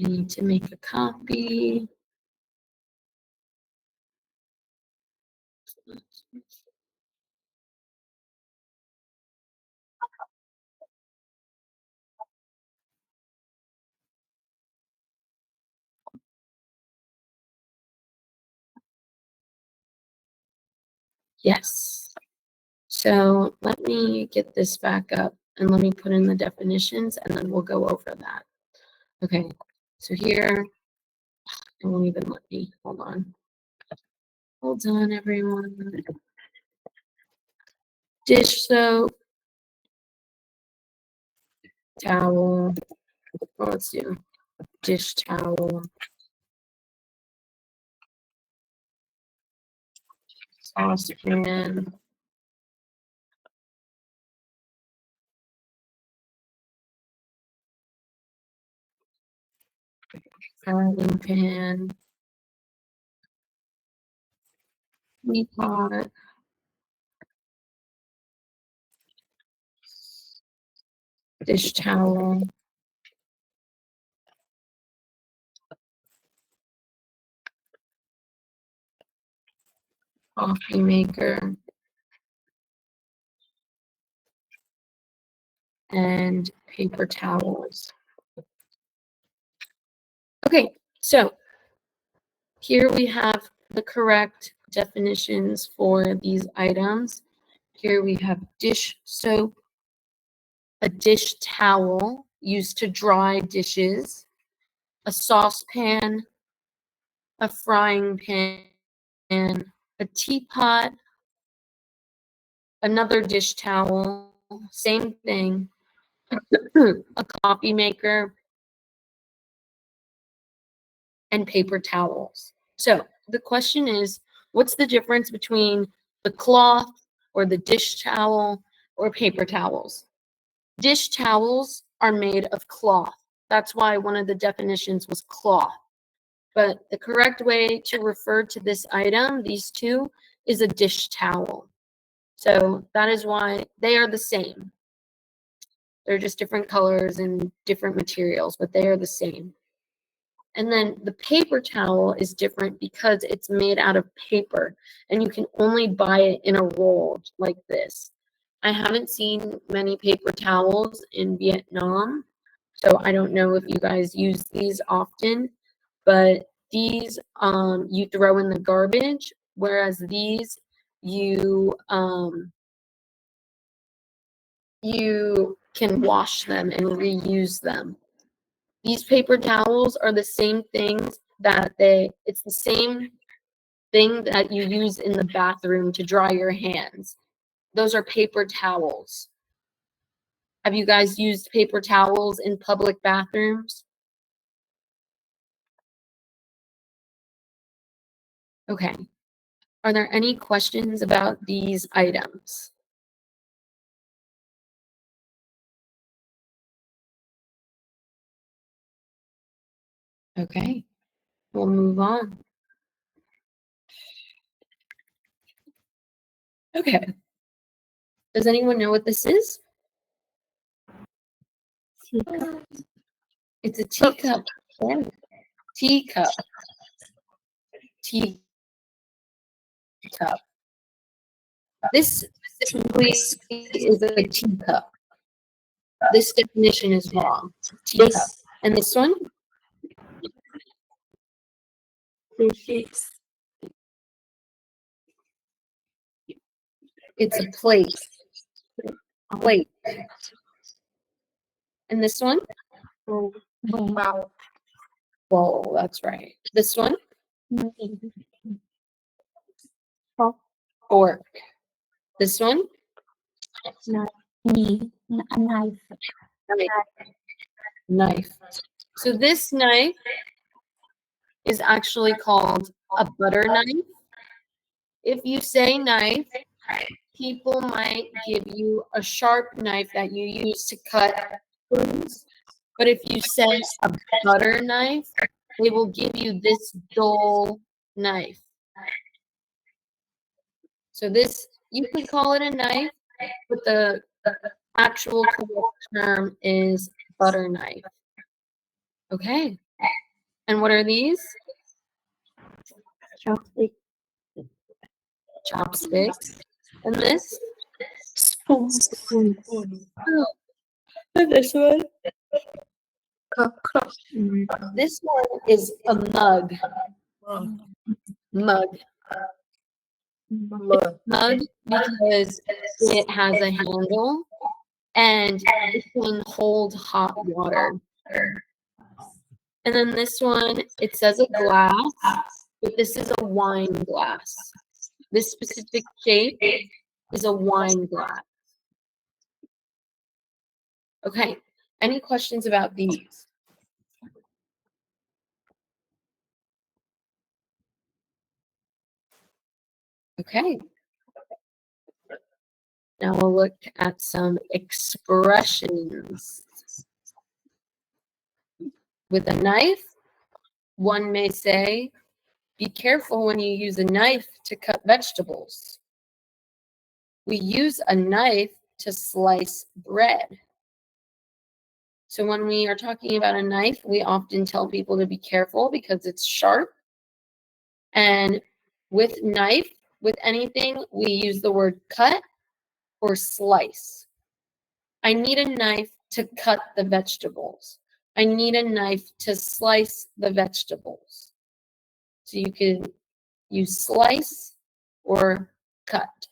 I need to make a copy. Yes. So let me get this back up and let me put in the definitions and then we'll go over that. Okay, so here, it won't even let me. Hold on. Hold on, everyone. Dish soap, towel. Oh, let's do dish towel, saucepan, frying pan, teapot, dish towel, coffee maker, and paper towels. Okay, so here we have the correct definitions for these items. Here we have dish soap, a dish towel used to dry dishes, a saucepan, a frying pan, a teapot, another dish towel, same thing, a coffee maker, and paper towels. So the question is, what's the difference between the cloth or the dish towel or paper towels? Dish towels are made of cloth. That's why one of the definitions was cloth. But the correct way to refer to this item, these two, is a dish towel. So that is why they are the same. They're just different colors and different materials, but they are the same. And then the paper towel is different because it's made out of paper and you can only buy it in a roll like this. I haven't seen many paper towels in Vietnam, so I don't know if you guys use these often, but these you throw in the garbage, whereas these you you can wash them and reuse them. These paper towels are the same things that it's the same thing that you use in the bathroom to dry your hands. Those are paper towels. Have you guys used paper towels in public bathrooms? Okay. Are there any questions about these items? Okay, we'll move on. Okay. Does anyone know what this is? Teacup. It's a teacup. Teacup. Teacup. This specifically is a teacup. This definition is wrong. Teacup. And this one? Dishes. It's a plate. Plate. And this one? Wow. Bowl, that's right. This one? Fork. This one? Knife. Knife. So this knife is actually called a butter knife. If you say knife, people might give you a sharp knife that you use to cut foods. But if you say a butter knife, they will give you this dull knife. So this, you can call it a knife, but the actual correct term is butter knife. Okay. And what are these? Chopstick. Chopsticks. And this? Spoon. And this one? Cup. This one is a mug. Mug. Mug because it has a handle and it can hold hot water. And then this one, it says a glass, but this is a wine glass. This specific shape is a wine glass. Okay, any questions about these? Okay. Now we'll look at some expressions. With a knife, one may say, be careful when you use a knife to cut vegetables. We use a knife to slice bread. So when we are talking about a knife, we often tell people to be careful because it's sharp. And with knife, with anything, we use the word cut or slice. I need a knife to cut the vegetables. I need a knife to slice the vegetables. So you can use slice or cut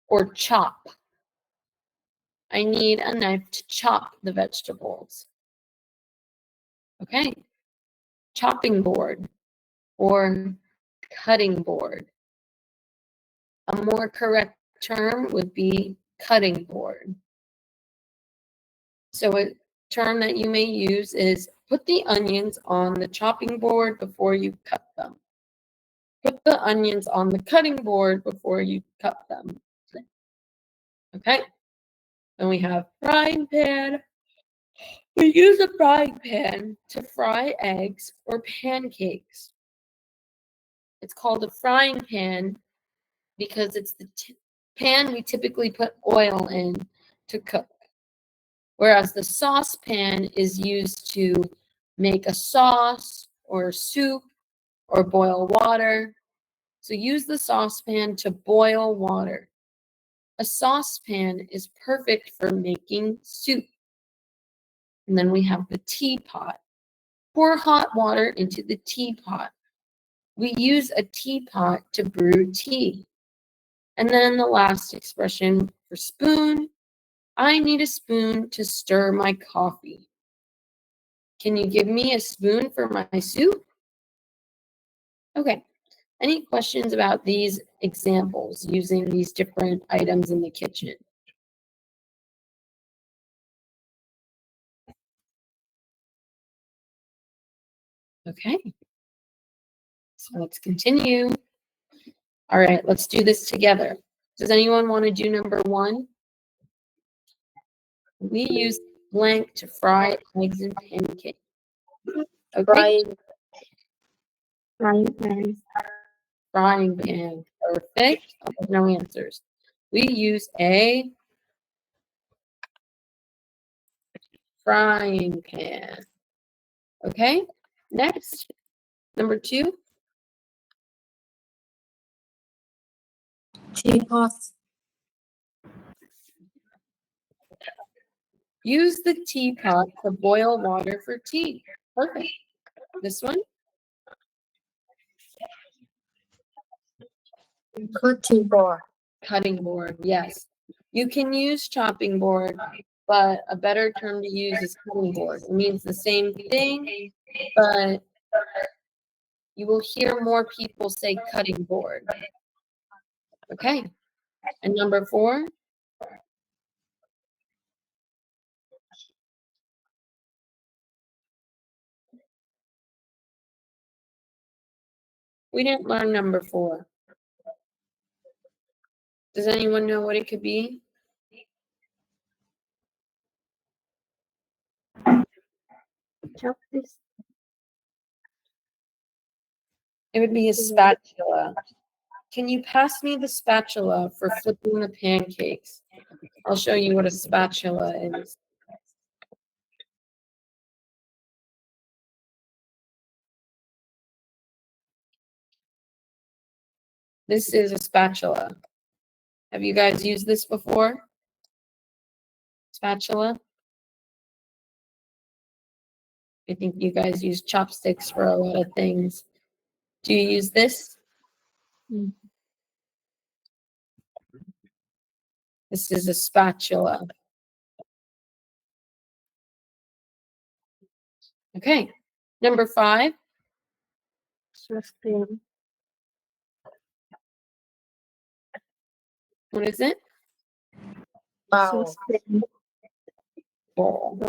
or chop. I need a knife to chop the vegetables. Okay. Chopping board or cutting board. A more correct term would be cutting board. So a term that you may use is put the onions on the chopping board before you cut them. Put the onions on the cutting board before you cut them. Okay. Then we have frying pan. We use a frying pan to fry eggs or pancakes. It's called a frying pan because it's the pan we typically put oil in to cook. Whereas the saucepan is used to make a sauce or soup or boil water. So use the saucepan to boil water. A saucepan is perfect for making soup. And then we have the teapot. Pour hot water into the teapot. We use a teapot to brew tea. And then the last expression for spoon, I need a spoon to stir my coffee. Can you give me a spoon for my soup? Okay. Any questions about these examples using these different items in the kitchen? Okay. So let's continue. All right, let's do this together. Does anyone want to do number 1? We use blank to fry eggs and pancakes. Okay. Frying pan. Frying pan. Perfect. Oh, there's no answers. We use a frying pan. Okay. Next, number 2. Teapot. Use the teapot to boil water for tea. Perfect. This one. Cutting board. Cutting board. Yes. You can use chopping board, but a better term to use is cutting board. It means the same thing, but you will hear more people say cutting board. Okay. And number 4. We didn't learn number 4. Does anyone know what it could be? Chopstick. It would be a spatula. Can you pass me the spatula for flipping the pancakes? I'll show you what a spatula is. This is a spatula. Have you guys used this before? Spatula? I think you guys use chopsticks for a lot of things. Do you use this? This is a spatula. Okay. Number 5. Sustain. What is it? Bowl. Bowl.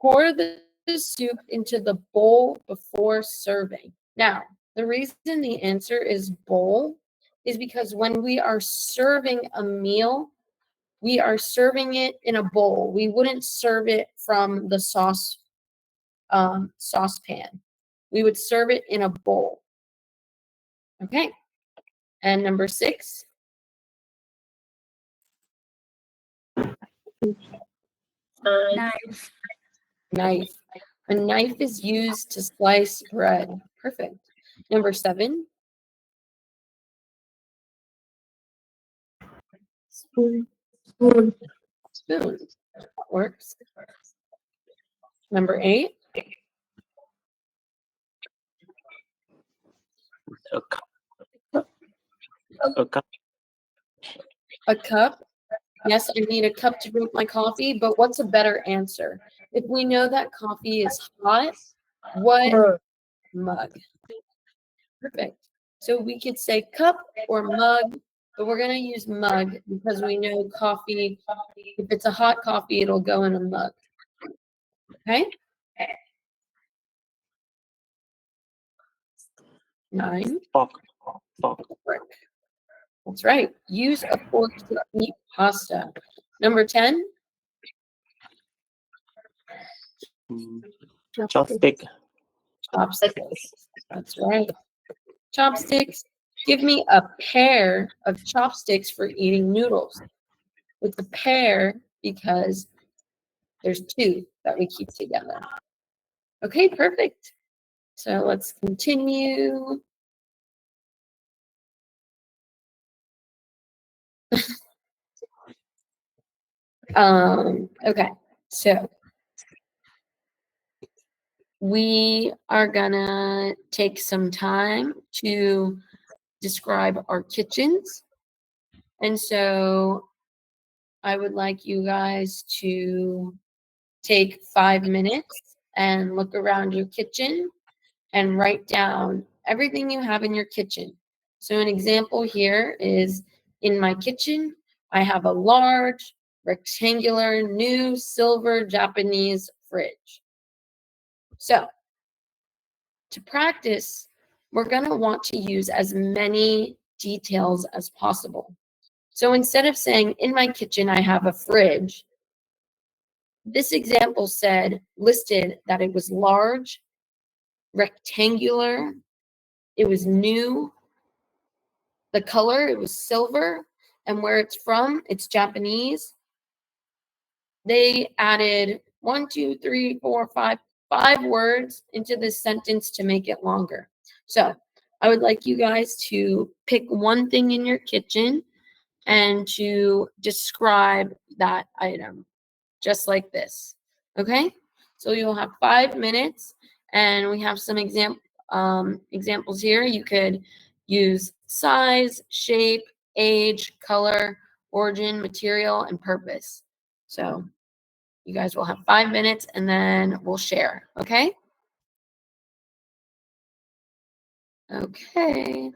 Pour the soup into the bowl before serving. Now, the reason the answer is bowl is because when we are serving a meal, we are serving it in a bowl. We wouldn't serve it from the saucepan. We would serve it in a bowl. Okay. And number 6. Knife. Knife. A knife is used to slice bread. Perfect. Number 7. Spoon. Spoon. Spoon. That works. Number 8. A cup. A cup. A cup. Yes, I need a cup to drink my coffee, but what's a better answer? If we know that coffee is hot, what Mug. mug? Perfect. So we could say cup or mug, but we're going to use mug because we know coffee, if it's a hot coffee, it'll go in a mug. Okay? 9. Fork. Fork. Fork. That's right. Use a fork to eat pasta. Number 10. Chopstick. Chopsticks. That's right. Chopsticks. Give me a pair of chopsticks for eating noodles. It's a pair because there's 2 that we keep together. Okay, perfect. So let's continue. Okay, so we are gonna take some time to describe our kitchens. And so I would like you guys to take 5 minutes and look around your kitchen and write down everything you have in your kitchen. So an example here is in my kitchen, I have a large rectangular new silver Japanese fridge. So to practice, we're going to want to use as many details as possible. So instead of saying, in my kitchen, I have a fridge, this example listed that it was large, rectangular, it was new, the color, it was silver, and where it's from, it's Japanese. They added 1, 2, 3, 4, 5 words into this sentence to make it longer. So I would like you guys to pick one thing in your kitchen and to describe that item, just like this. Okay? So you'll have 5 minutes, and we have some examples here. You could use size, shape, age, color, origin, material, and purpose. So you guys will have 5 minutes, and then we'll share. Okay? Okay.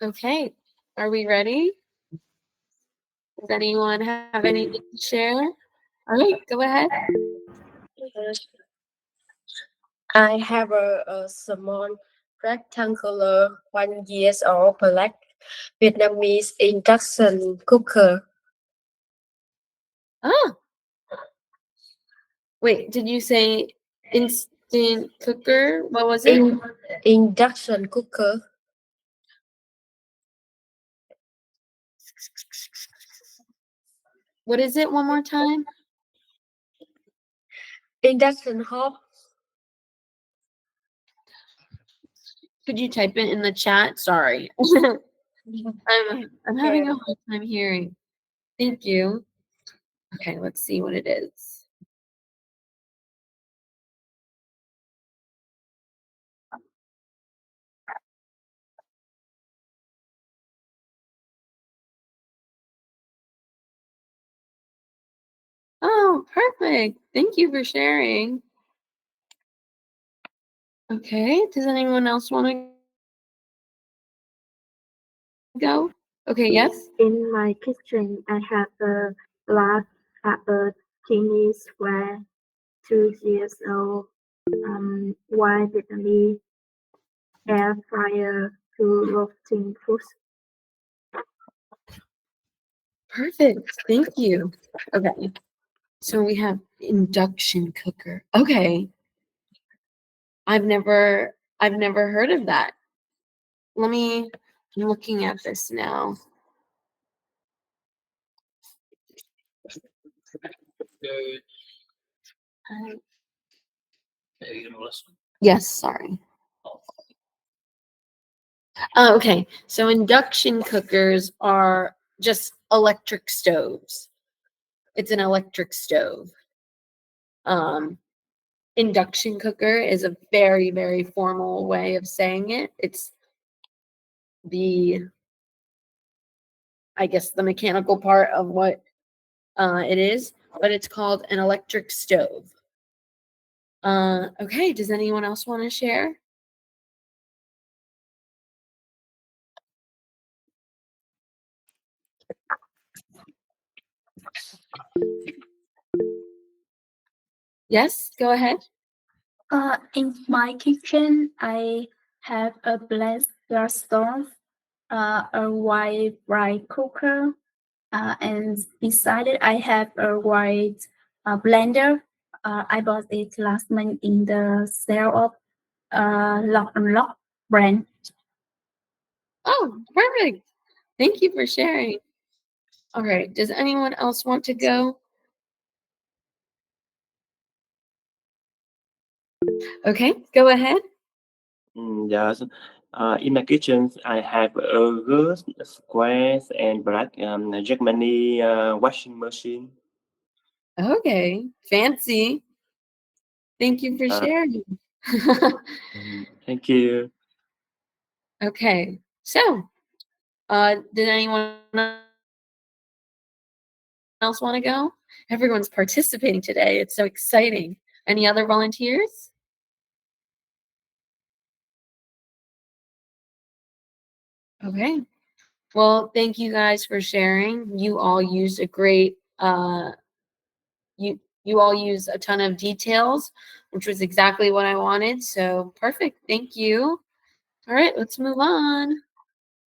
Okay, are we ready? Does anyone have anything to share? All right, go ahead. I have a small rectangular 1 years old black Vietnamese induction cooker. Oh, wait, did you say instant cooker? What was it? Induction cooker. What is it one more time? Induction hob. Could you type it in the chat? Sorry. I'm having a hard time hearing. Thank you. Okay, let's see what it is. Oh, perfect. Thank you for sharing. Okay, does anyone else want to go? Okay, yes? In my kitchen, I have a large, a teeny square, 2 years old, white Vietnamese air fryer to roasting food. Perfect. Thank you. Okay. So we have induction cooker. Okay. I've never heard of that. I'm looking at this now. Yes, sorry. Oh, okay. So induction cookers are just electric stoves. It's an electric stove. Induction cooker is a very, very formal way of saying it. It's I guess the mechanical part of what it is, but it's called an electric stove. Okay, does anyone else want to share? Yes, go ahead. In my kitchen, I have a black gas stove, a white rice cooker, and beside it, I have a white blender. I bought it last month in the sale of Lock and Lock brand. Oh, perfect. Thank you for sharing. All right, does anyone else want to go? Okay, go ahead. Yes. In my kitchen, I have a good square and black Germany washing machine. Okay, fancy. Thank you for Uh, sharing. Thank you. Okay, so did anyone else want to go? Everyone's participating today. It's so exciting. Any other volunteers? Okay. Well, thank you guys for sharing. You all used a great you all used a ton of details, which was exactly what I wanted. So perfect. Thank you. All right, let's move on.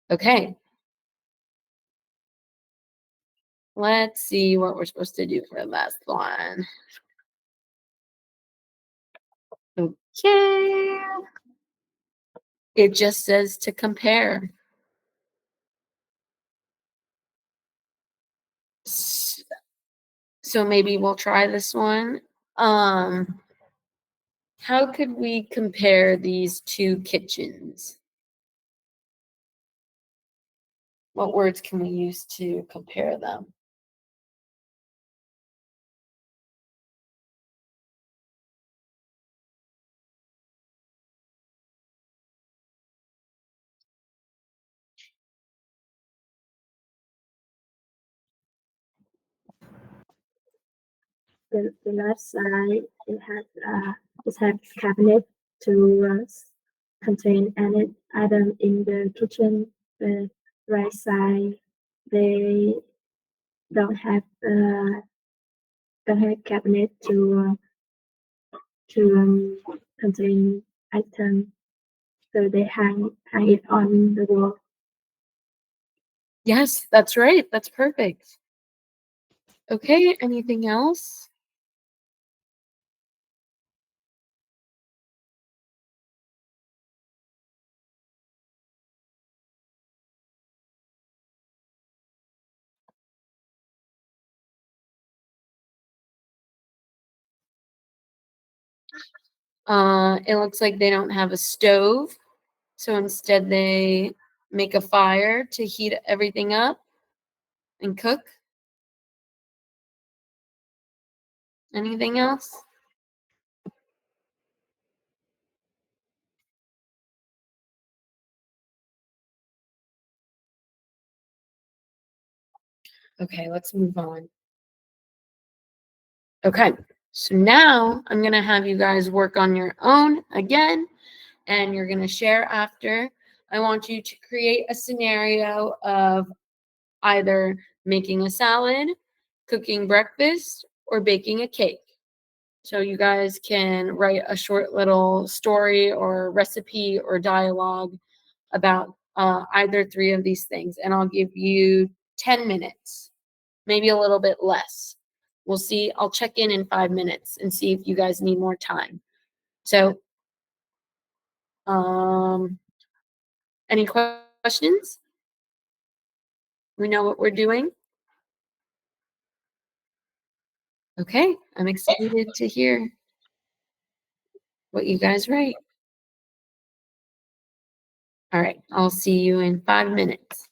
Okay. Let's see what we're supposed to do for the last one. Okay. It just says to compare. So maybe we'll try this one. How could we compare these two kitchens? What words can we use to compare them? The left side it has cabinet to contain any item in the kitchen. the right side, they don't have cabinet to contain item, so they hang it on the wall. Yes, that's right. That's perfect. Okay, anything else? It looks like they don't have a stove, so instead they make a fire to heat everything up and cook. Anything else? Okay, let's move on. Okay, so now I'm gonna have you guys work on your own again, and you're gonna share after. I want you to create a scenario of either making a salad, cooking breakfast, or baking a cake. So you guys can write a short little story or recipe or dialogue about either three of these things, and I'll give you 10 minutes, maybe a little bit less. We'll see. I'll check in 5 minutes and see if you guys need more time. So, any questions? We know what we're doing? Okay, I'm excited to hear what you guys write. All right, I'll see you in 5 minutes.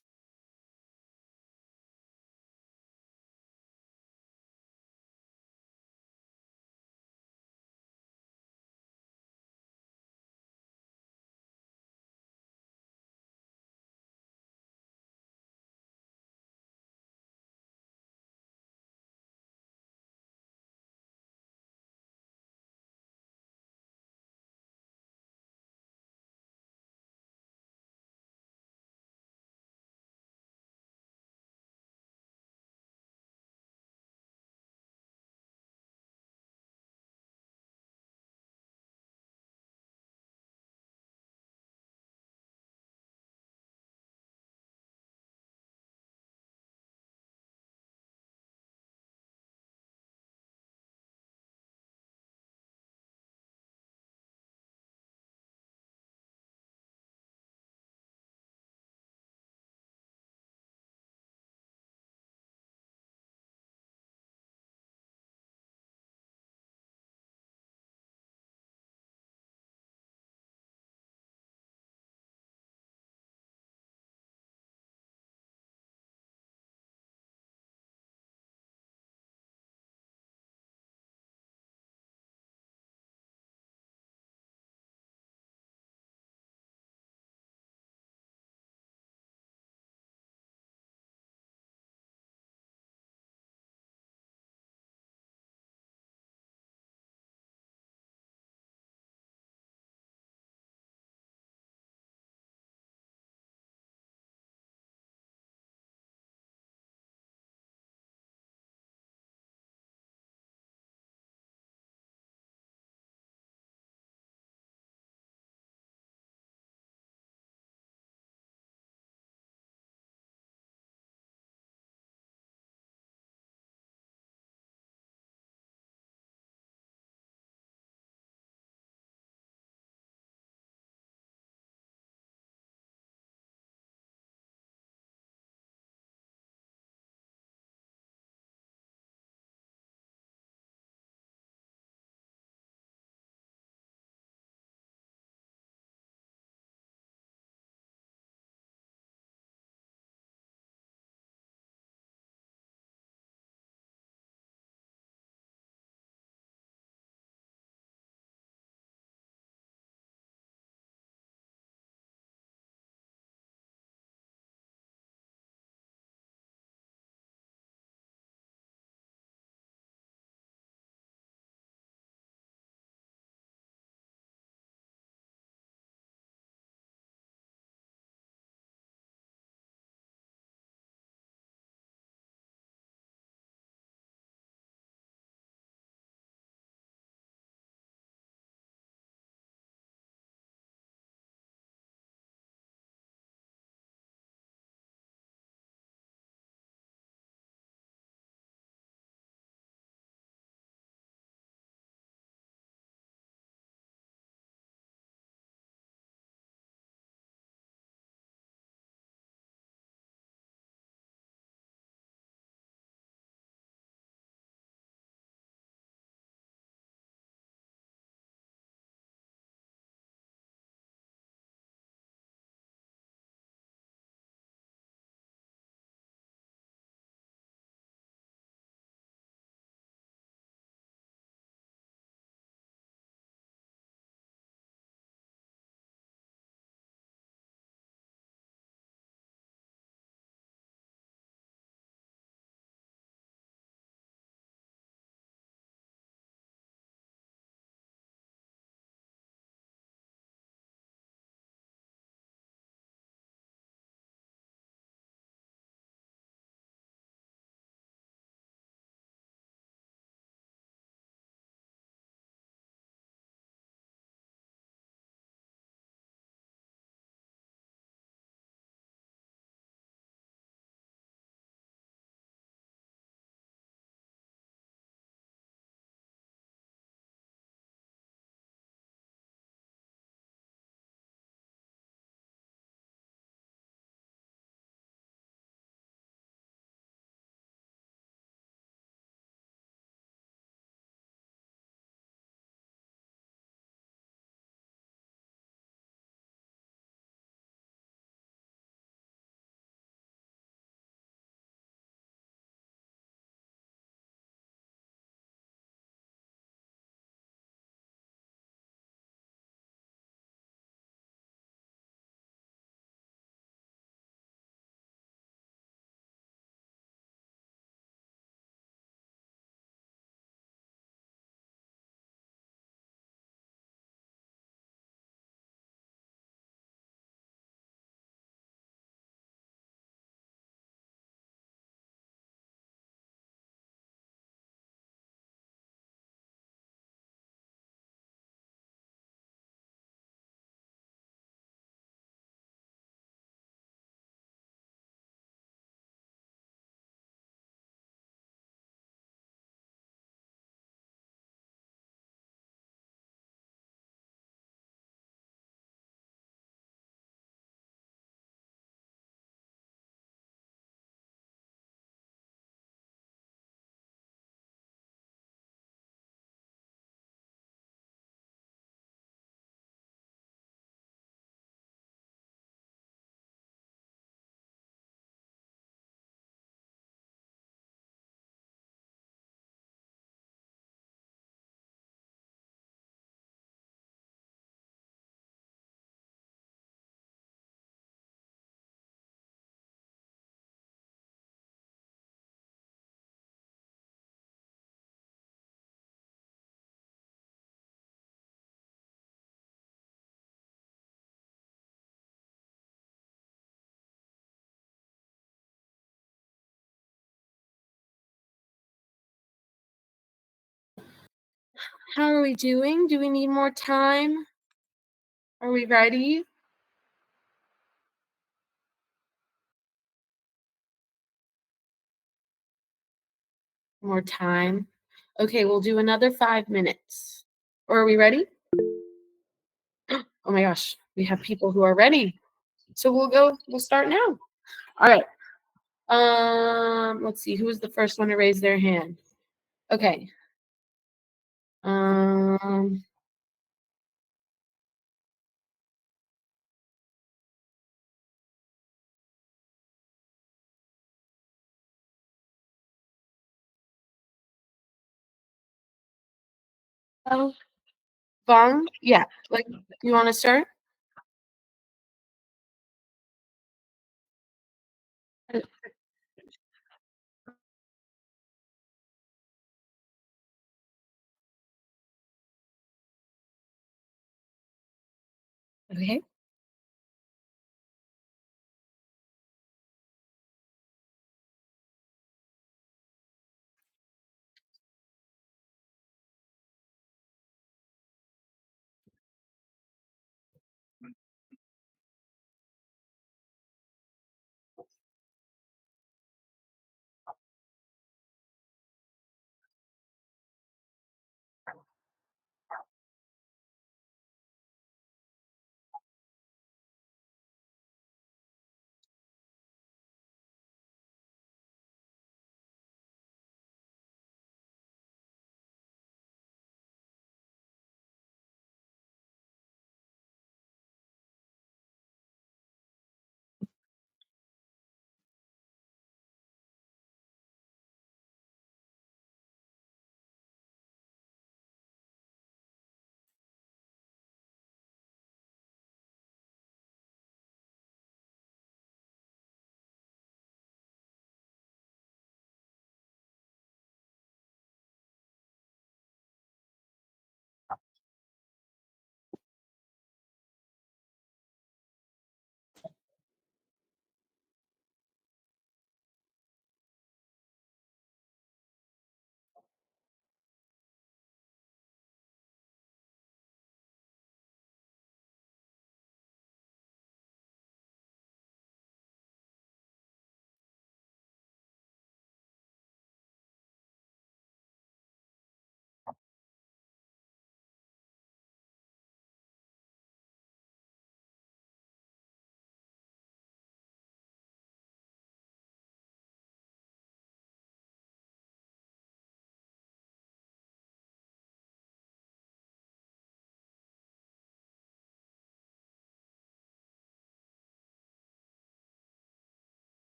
How are we doing? Do we need more time? Are we ready? More time. Okay, we'll do another 5 minutes. Or are we ready? Oh my gosh, we have people who are ready. So we'll start now. All right. Let's see, who was the first one to raise their hand? Okay. Oh, Vong? Yeah, like, you want to start? Okay.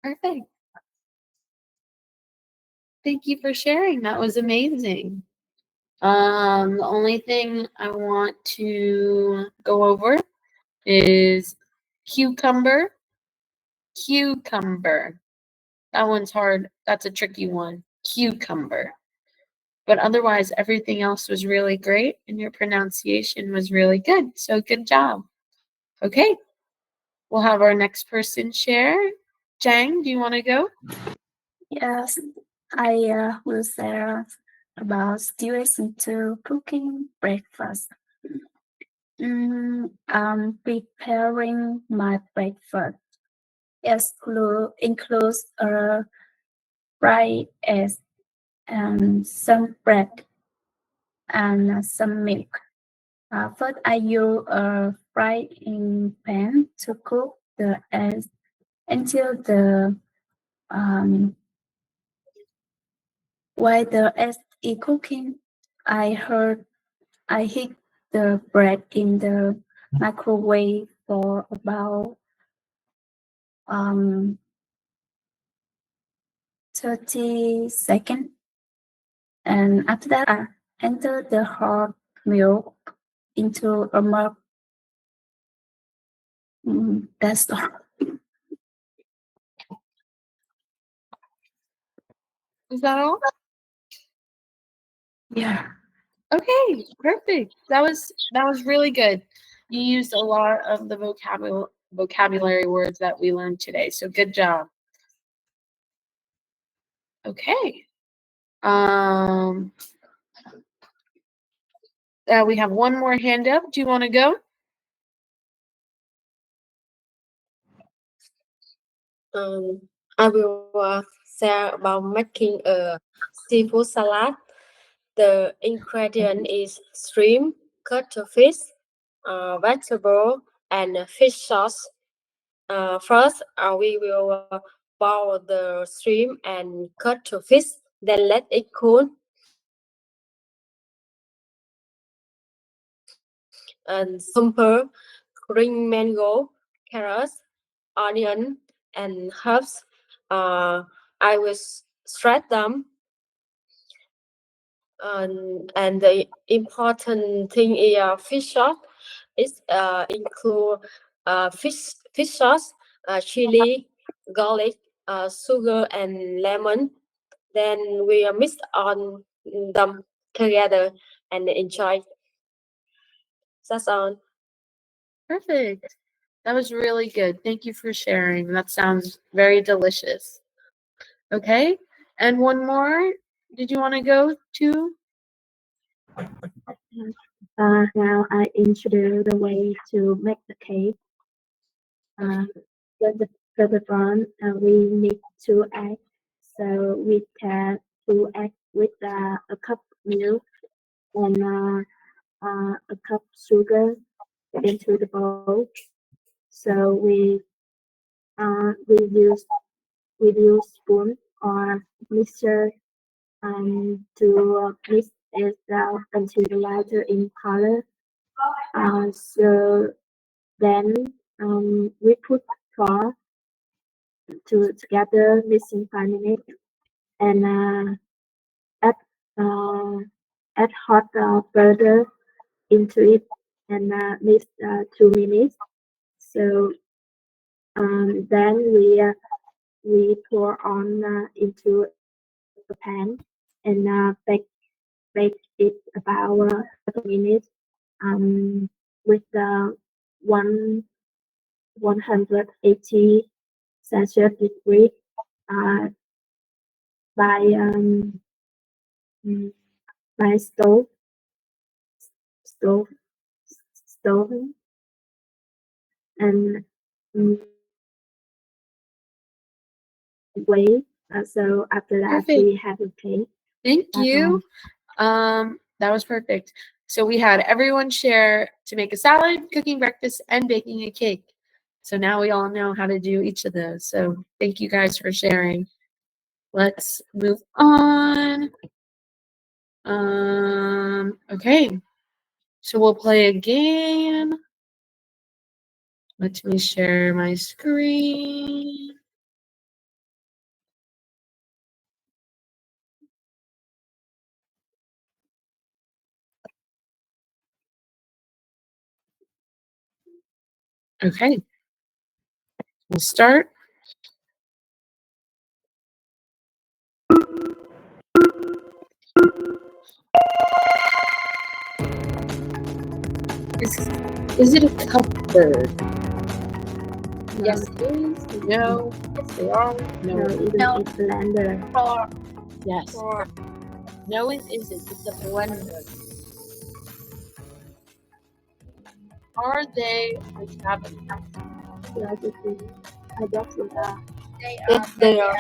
Perfect. Thank you for sharing. That was amazing. The only thing I want to go over is cucumber. Cucumber. That one's hard. That's a tricky one. Cucumber. But otherwise, everything else was really great, and your pronunciation was really good. So good job. Okay, we'll have our next person share. Jang, do you want to go? Yes, I will share about students to cooking breakfast. I'm preparing my breakfast. Includes fried eggs and some bread and some milk. First, I use a frying pan to cook the eggs until while the eggs is cooking, I heat the bread in the microwave for about 30 seconds. And after that, I enter the hot milk into a mug. That's all. Is that all? Yeah. Okay, perfect. That was really good. You used a lot of the vocabulary words that we learned today. So good job. Okay. Um, we have one more hand up. Do you want to go? I will share about making a seafood salad. The ingredient is shrimp, cuttlefish, vegetable, and fish sauce. First, we will boil the shrimp and cuttlefish, then let it cool. And cucumber, green mango, carrots, onion, and herbs. I will shred them. And the important thing is fish sauce. It include fish sauce, chili, garlic, sugar, and lemon. Then we mix on them together and enjoy. That's all. Perfect. That was really good. Thank you for sharing. That sounds very delicious. Okay. And one more. Did you want to go to? Now I introduce the way to make the cake. For the front, we need 2 eggs. So we can 2 eggs with a cup milk and a cup sugar into the bowl. So we use spoon or mixer to mix it until lighter in color. So then we put flour together mixing 5 minutes and add uh, add hot butter into it and mix 2 minutes. So then we pour on into a pan and bake it about 30 minutes with one 180 Celsius degree uh, by mm, by stove stove and mm, wait. So after that Perfect. we have a cake. Thank That's you. That was perfect. So we had everyone share to make a salad, cooking breakfast, and baking a cake. So now we all know how to do each of those. So thank you guys for sharing. Let's move on. Okay. So we'll play a game. Let me share my screen. Okay. We'll start. Is it a cupboard? Yes, it is. No. Yes, they are. No, No. it's a blender. Yes. No, it isn't. It's a blender. Are they a cabinet? Yes, it is. I guess it are. Yes, they are.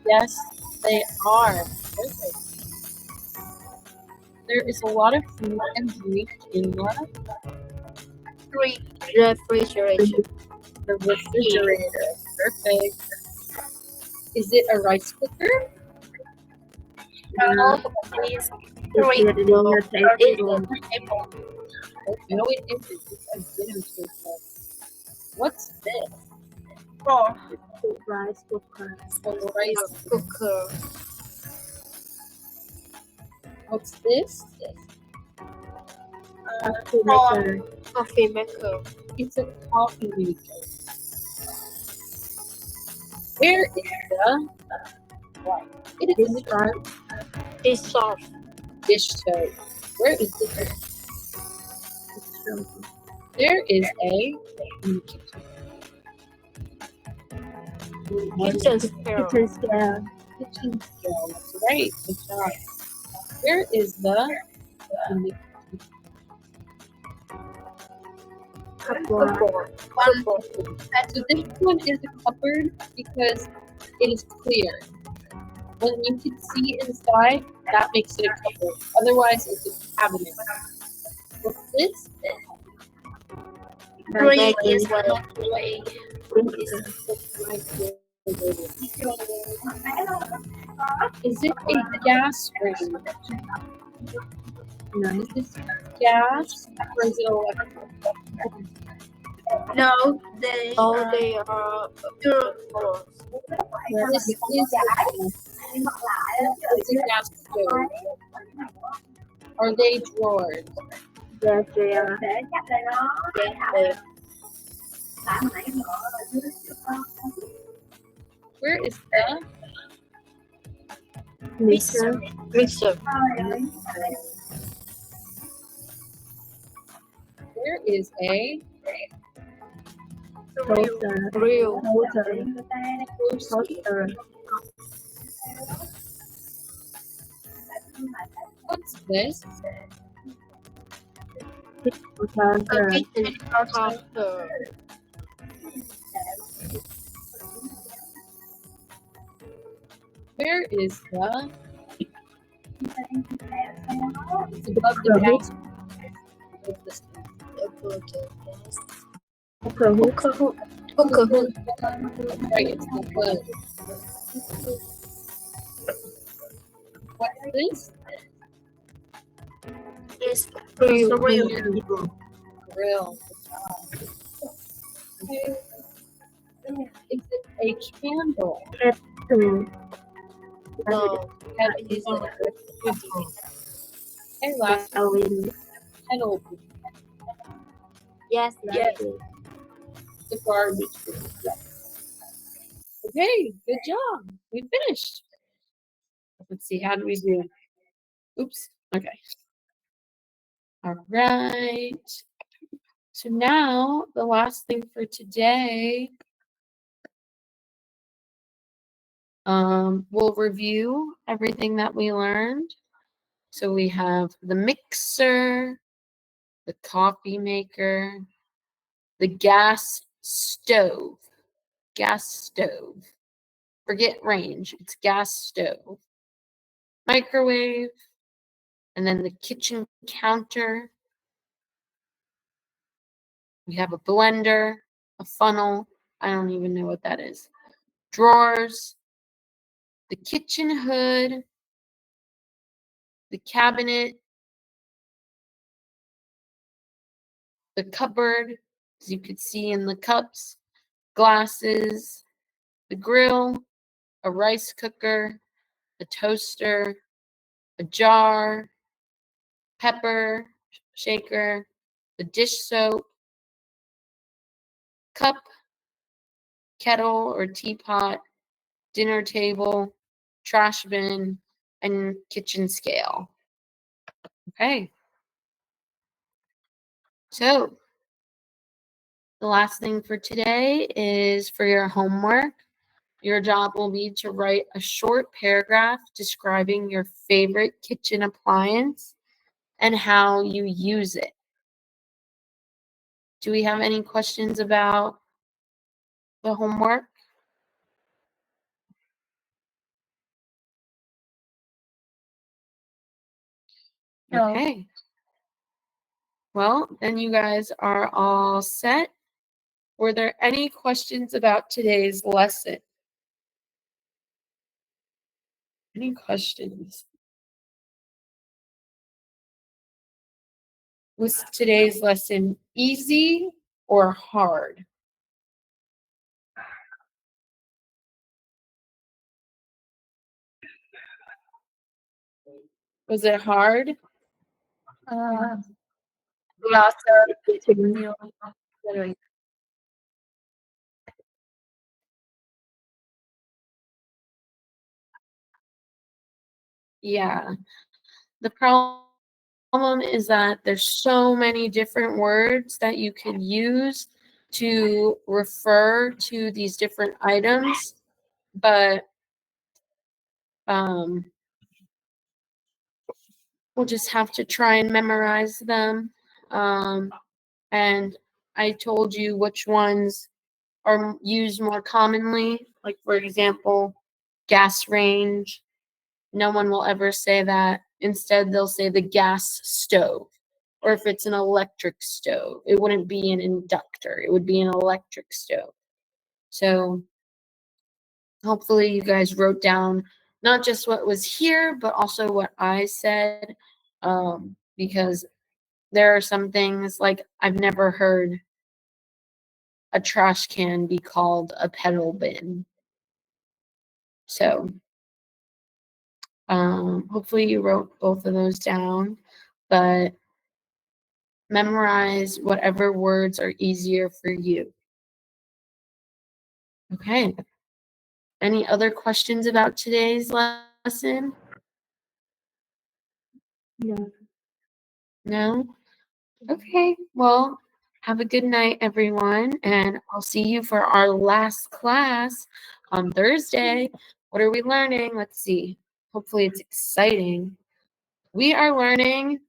Yes, they are. Perfect. There is a lot of food and drink in the Refrigeration. refrigerator. Perfect. Is it a rice cooker? No, It's it's a dinner table. No, it isn't. It's a dinner table. What's this? It's rice cooker. A rice cooker. What's this? Coffee maker. Coffee maker. It's a coffee maker. Where is the It is This one, Dish soap. dish soap. Where is the dish? it's from There is a in the kitchen. Kitchen scale. kitchen scale. kitchen scale. That's right. Good job. Where is the Cupboard. So this one is a cupboard because it is clear. When you can see inside, that makes it a cupboard. Otherwise, it's a cabinet. What's this? Microwave. Is it a gas range? No. Is this gas or is it electric? No, they Oh, are they are pure. This is it's a gas stove. Are they drawers? Yes, they are. Yes, Where is the mixer. where is a Toaster. Grill. toaster? What's this? A kitchen counter. Where is the it's above the gas? What's this one? Hooker hood. Right, it's the hood. What's this? Yes, grill. Grill. Good job. Okay. Is it a candle? No. That is it. Okay, last kettle. Yes, yes. The garbage. Okay, good job. We finished. Let's see, how do we do? Oops. Okay. All right. So now the last thing for today, we'll review everything that we learned. So we have the mixer, the coffee maker, the gas stove. Forget range, it's gas stove. Microwave, and then the kitchen counter. We have a blender, a funnel. I don't even know what that is. Drawers, the kitchen hood, the cabinet, the cupboard, as you could see in the cups, glasses, the grill, a rice cooker, a toaster, a jar, pepper shaker, the dish soap, cup, kettle or teapot, dinner table, trash bin, and kitchen scale. Okay. So the last thing for today is for your homework. Your job will be to write a short paragraph describing your favorite kitchen appliance and how you use it. Do we have any questions about the homework? No. Okay. Well, then you guys are all set. Were there any questions about today's lesson? Any questions? Was today's lesson easy or hard? Was it hard? Lots of new. Yeah. The problem is that there's so many different words that you could use to refer to these different items, but We'll just have to try and memorize them. And I told you which ones are used more commonly. Like, for example, gas range. No one will ever say that. Instead, they'll say the gas stove. Or if it's an electric stove, it wouldn't be an inductor, it would be an electric stove. So hopefully you guys wrote down not just what was here, but also what I said, because there are some things like I've never heard a trash can be called a pedal bin. So hopefully you wrote both of those down, but memorize whatever words are easier for you. Okay. Any other questions about today's lesson? No. No? Okay. Well, have a good night, everyone, and I'll see you for our last class on Thursday. What are we learning? Let's see. Hopefully it's exciting. We are learning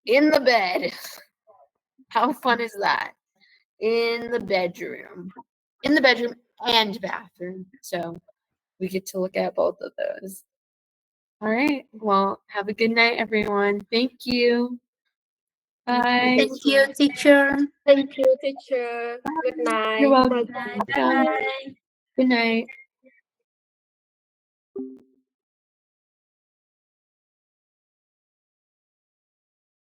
in the bed. How fun is that? In the bedroom. In the bedroom and bathroom. So we get to look at both of those. All right. Well, have a good night, everyone. Thank you. Bye. Thank you, teacher. Thank you, teacher. Good night. You're welcome. Bye. Good night.